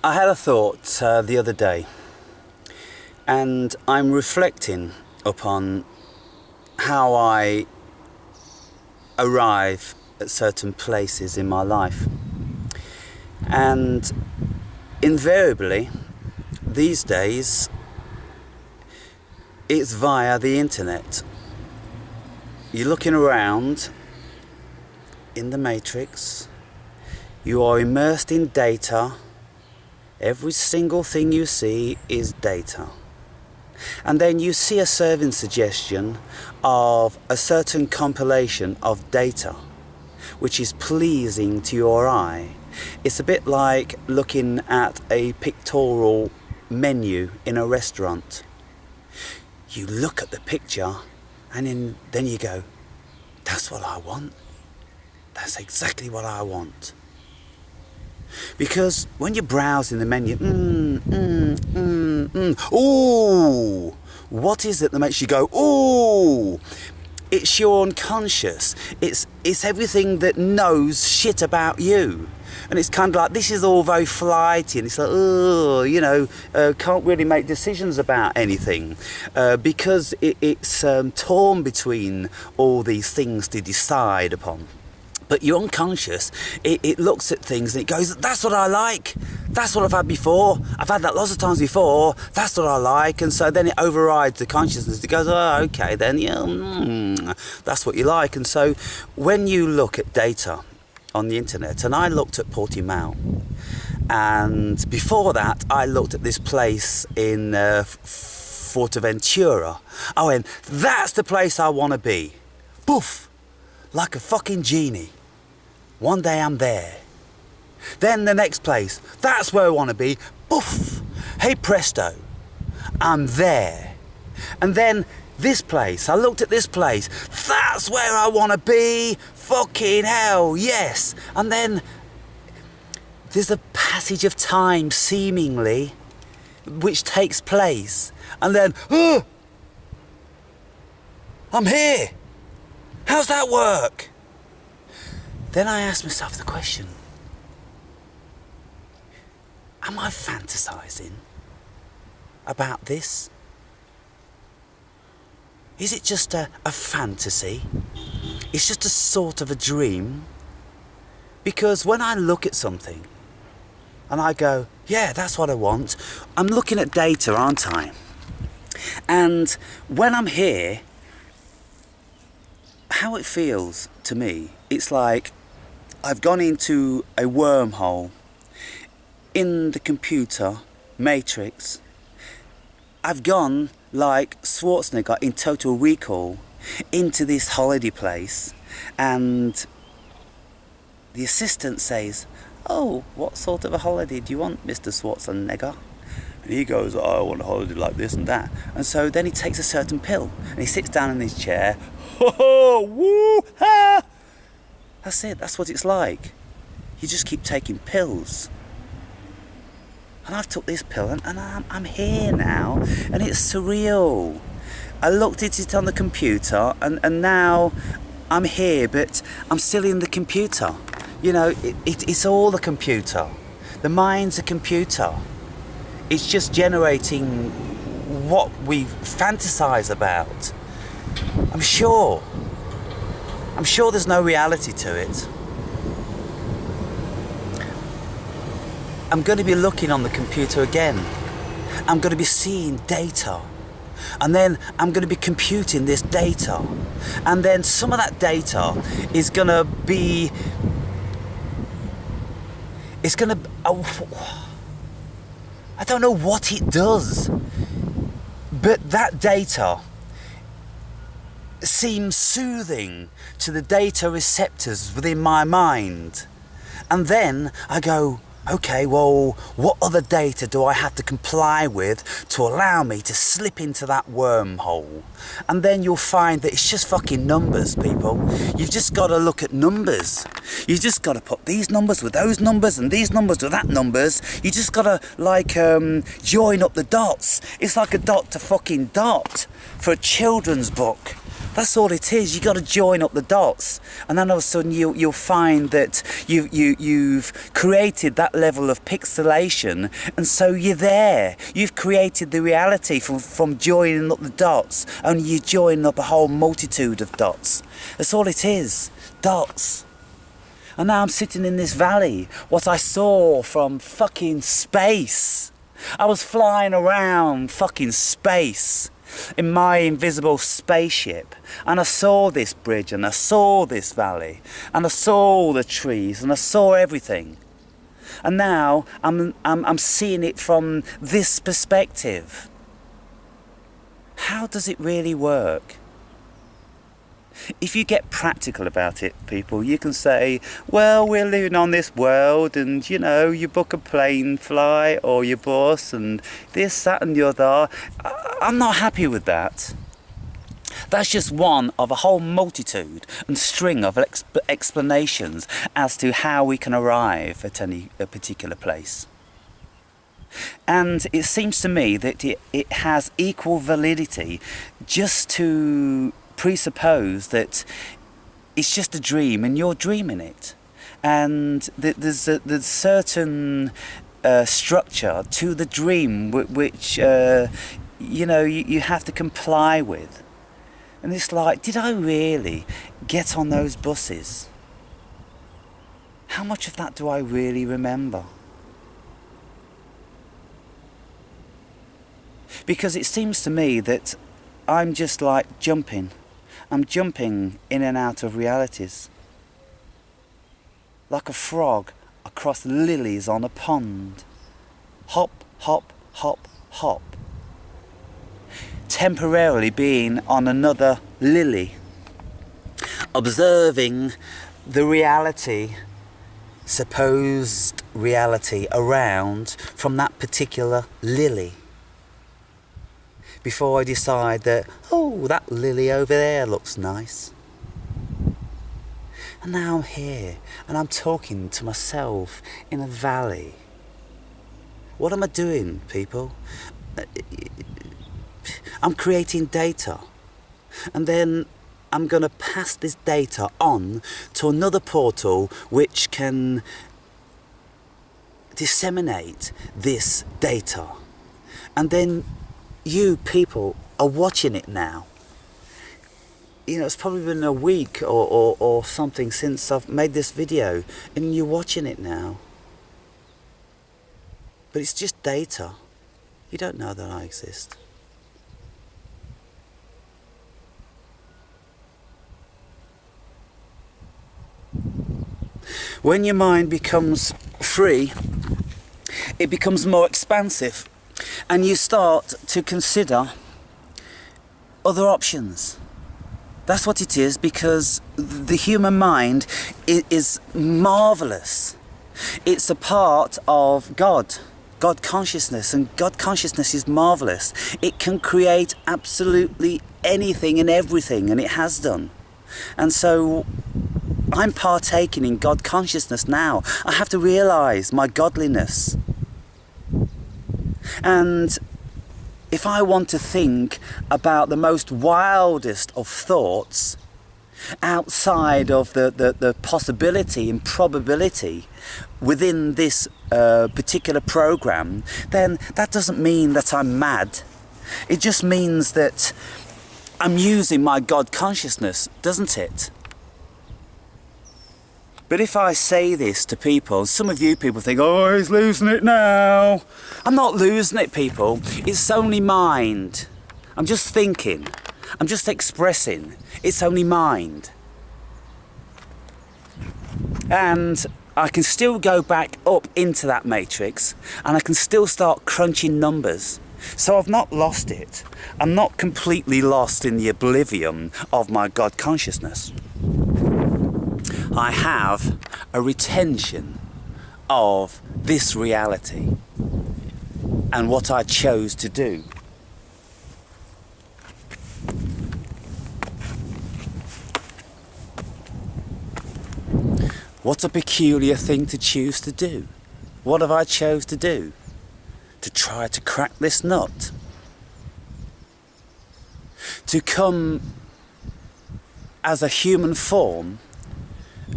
I had a thought the other day, and I'm reflecting upon how I arrive at certain places in my life. And invariably, these days, it's via the internet. You're looking around in the matrix, you are immersed in data. Every single thing you see is data. And then you see a serving suggestion of a certain compilation of data, which is pleasing to your eye. It's a bit like looking at a pictorial menu in a restaurant. You look at the picture and then you go, that's what I want. That's exactly what I want. Because when you're browsing the menu, ooh, what is it that makes you go, ooh? It's your unconscious. It's everything that knows shit about you. And it's kind of like, this is all very flighty, and it's like, oh, can't really make decisions about anything. Because it's torn between all these things to decide upon. But your unconscious, it looks at things and it goes, that's what I like. That's what I've had before. I've had that lots of times before. That's what I like. And so then it overrides the consciousness. It goes, oh, okay, then, yeah, that's what you like. And so when you look at data on the internet, and I looked at Portimao, and before that, I looked at this place in Forteventura. I went, that's the place I want to be. Poof, like a fucking genie. One day I'm there. Then the next place, that's where I want to be. Poof! Hey presto, I'm there. And then this place, I looked at this place. That's where I want to be. Fucking hell, yes. And then there's a passage of time, seemingly, which takes place. And then, I'm here. How's that work? Then I asked myself the question, am I fantasizing about this? Is it just a fantasy? It's just a sort of a dream? Because when I look at something and I go, yeah, that's what I want, I'm looking at data, aren't I? And when I'm here, how it feels to me, it's like I've gone into a wormhole in the computer matrix. I've gone like Schwarzenegger in Total Recall into this holiday place, and the assistant says, oh, what sort of a holiday do you want, Mr. Schwarzenegger? And he goes, oh, I want a holiday like this and that. And so then he takes a certain pill and he sits down in his chair. Oh, woo, ha! That's it, that's what it's like. You just keep taking pills. And I've took this pill and I'm here now, and it's surreal. I looked at it on the computer and now I'm here, but I'm still in the computer. You know, it's all the computer. The mind's a computer. It's just generating what we fantasize about. I'm sure there's no reality to it. I'm going to be looking on the computer again. I'm going to be seeing data. And then I'm going to be computing this data. And then some of that data is going to be... It's going to... I don't know what it does. But that data seems soothing to the data receptors within my mind. And then I go, okay, well, what other data do I have to comply with to allow me to slip into that wormhole? And then you'll find that it's just fucking numbers, people. You've just got to look at numbers. You've just got to put these numbers with those numbers and these numbers with that numbers. You just got to, like, join up the dots. It's like a dot to fucking dot for a children's book. That's all it is. You got to join up the dots, and then all of a sudden you'll find that you've created that level of pixelation, and so you're there. You've created the reality from joining up the dots. Only you join up a whole multitude of dots. That's all it is. Dots. And now I'm sitting in this valley. What I saw from fucking space. I was flying around fucking space in my invisible spaceship, and I saw this bridge, and I saw this valley, and I saw all the trees, and I saw everything. And now I'm seeing it from this perspective. How does it really work? If you get practical about it, people, you can say, well, we're living on this world, and, you know, you book a plane flight or your bus and this, that and the other. I'm not happy with that. That's just one of a whole multitude and string of explanations as to how we can arrive at a particular place. And it seems to me that it has equal validity just to presuppose that it's just a dream and you're dreaming it, and there's a certain structure to the dream which you know you have to comply with. And it's like, did I really get on those buses? How much of that do I really remember? Because it seems to me that I'm just like jumping. I'm jumping in and out of realities. Like a frog across lilies on a pond. Hop, hop, hop, hop. Temporarily being on another lily. Observing the reality, supposed reality around from that particular lily. Before I decide that, oh, that lily over there looks nice. And now I'm here, and I'm talking to myself in a valley. What am I doing, people? I'm creating data. And then I'm going to pass this data on to another portal which can disseminate this data. And then you people are watching it now. You know, it's probably been a week or something since I've made this video, and you're watching it now. But it's just data. You don't know that I exist. When your mind becomes free, it becomes more expansive. And you start to consider other options. That's what it is, because the human mind is marvelous. It's a part of God consciousness, and God consciousness is marvelous. It can create absolutely anything and everything, and it has done. And so I'm partaking in God consciousness now. I have to realise my godliness. And if I want to think about the most wildest of thoughts outside of the possibility and probability within this particular program, then that doesn't mean that I'm mad. It just means that I'm using my God consciousness, doesn't it? But if I say this to people, some of you people think, oh, he's losing it now. I'm not losing it, people. It's only mind. I'm just thinking. I'm just expressing. It's only mind. And I can still go back up into that matrix, and I can still start crunching numbers. So I've not lost it. I'm not completely lost in the oblivion of my God consciousness. I have a retention of this reality and what I chose to do. What a peculiar thing to choose to do. What have I chose to do? To try to crack this nut. To come as a human form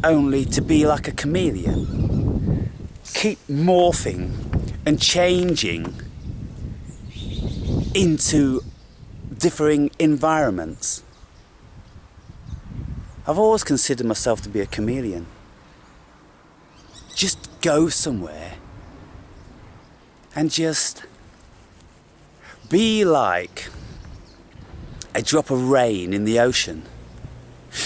only to be like a chameleon. Keep morphing and changing into differing environments. I've always considered myself to be a chameleon. Just go somewhere and just be like a drop of rain in the ocean.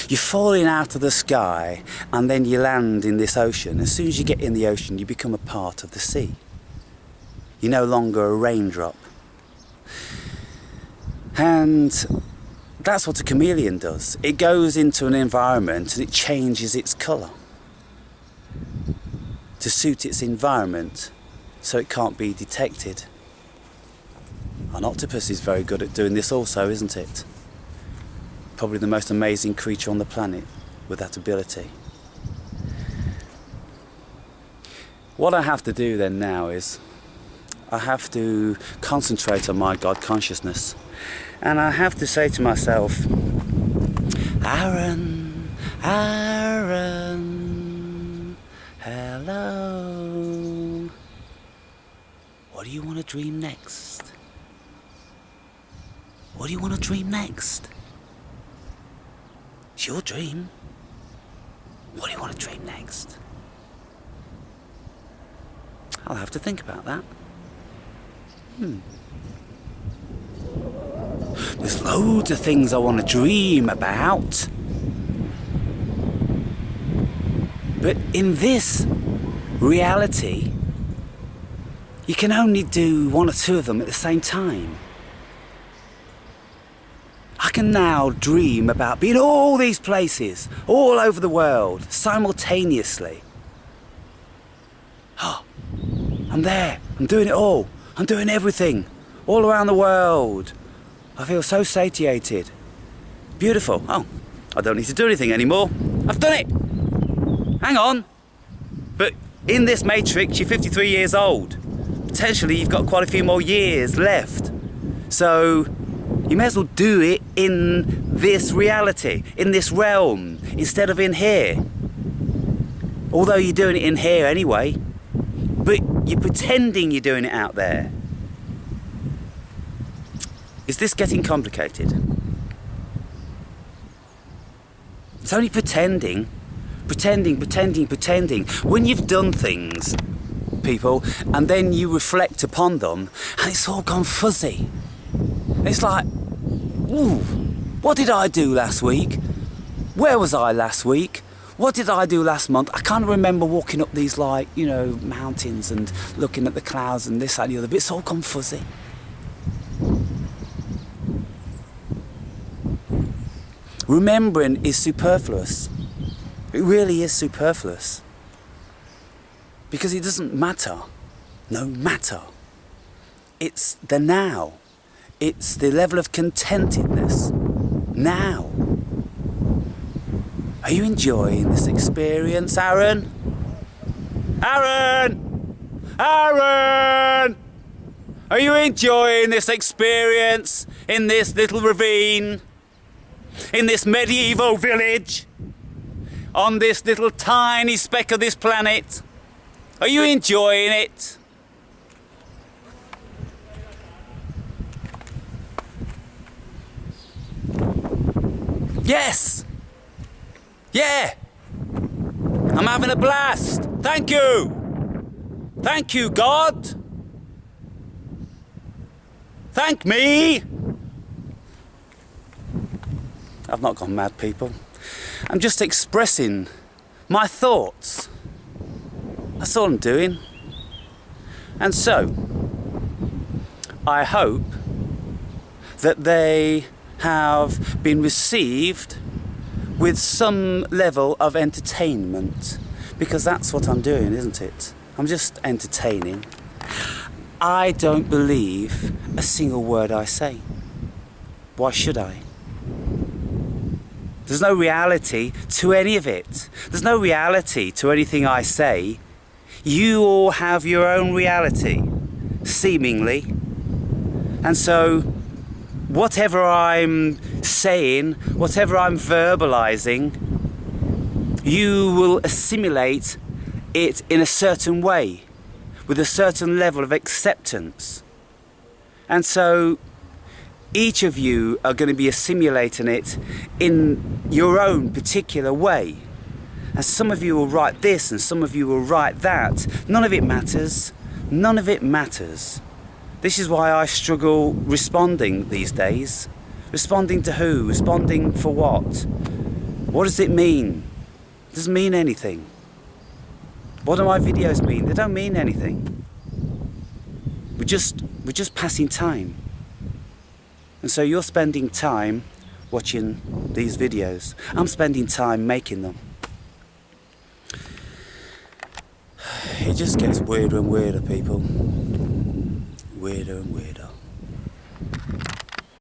You're falling out of the sky and then you land in this ocean. As soon as you get in the ocean, you become a part of the sea. You're no longer a raindrop. And that's what a chameleon does. It goes into an environment and it changes its colour to suit its environment so it can't be detected. An octopus is very good at doing this also, isn't it? Probably the most amazing creature on the planet with that ability. What I have to do then now is I have to concentrate on my God consciousness, and I have to say to myself, Aaron, Aaron, hello. What do you want to dream next? What do you want to dream next? It's your dream. What do you want to dream next? I'll have to think about that. There's loads of things I want to dream about. But in this reality, you can only do one or two of them at the same time. I can now dream about being all these places, all over the world, simultaneously. Oh, I'm there, I'm doing it all, I'm doing everything, all around the world. I feel so satiated. Beautiful. Oh, I don't need to do anything anymore. I've done it. Hang on. But in this matrix, you're 53 years old. Potentially, you've got quite a few more years left. So you may as well do it in this reality, in this realm, instead of in here. Although you're doing it in here anyway, but you're pretending you're doing it out there. Is this getting complicated? It's only pretending. When you've done things, people, and then you reflect upon them, and it's all gone fuzzy. It's like, ooh, what did I do last week? Where was I last week? What did I do last month? I can't remember walking up these, mountains and looking at the clouds and this, that, and the other, but it's all gone fuzzy. Remembering is superfluous. It really is superfluous. Because it doesn't matter. No matter. It's the now. It's the level of contentedness. Now. Are you enjoying this experience, Aaron? Aaron! Aaron! Are you enjoying this experience in this little ravine? In this medieval village? On this little tiny speck of this planet? Are you enjoying it? Yes! Yeah! I'm having a blast! Thank you! Thank you, God! Thank me! I've not gone mad, people. I'm just expressing my thoughts. That's all I'm doing. And so, I hope that they have been received with some level of entertainment, because that's what I'm doing, isn't it? I'm just entertaining. I don't believe a single word I say. Why should I? There's no reality to any of it. There's no reality to anything I say. You all have your own reality, seemingly. And so, whatever I'm saying, whatever I'm verbalizing, you will assimilate it in a certain way, with a certain level of acceptance. And so each of you are going to be assimilating it in your own particular way. And some of you will write this and some of you will write that. None of it matters. None of it matters. This is why I struggle responding these days. Responding to who? Responding for what? What does it mean? It doesn't mean anything. What do my videos mean? They don't mean anything. We're just passing time. And so you're spending time watching these videos. I'm spending time making them. It just gets weirder and weirder, people. Weirder and weirder.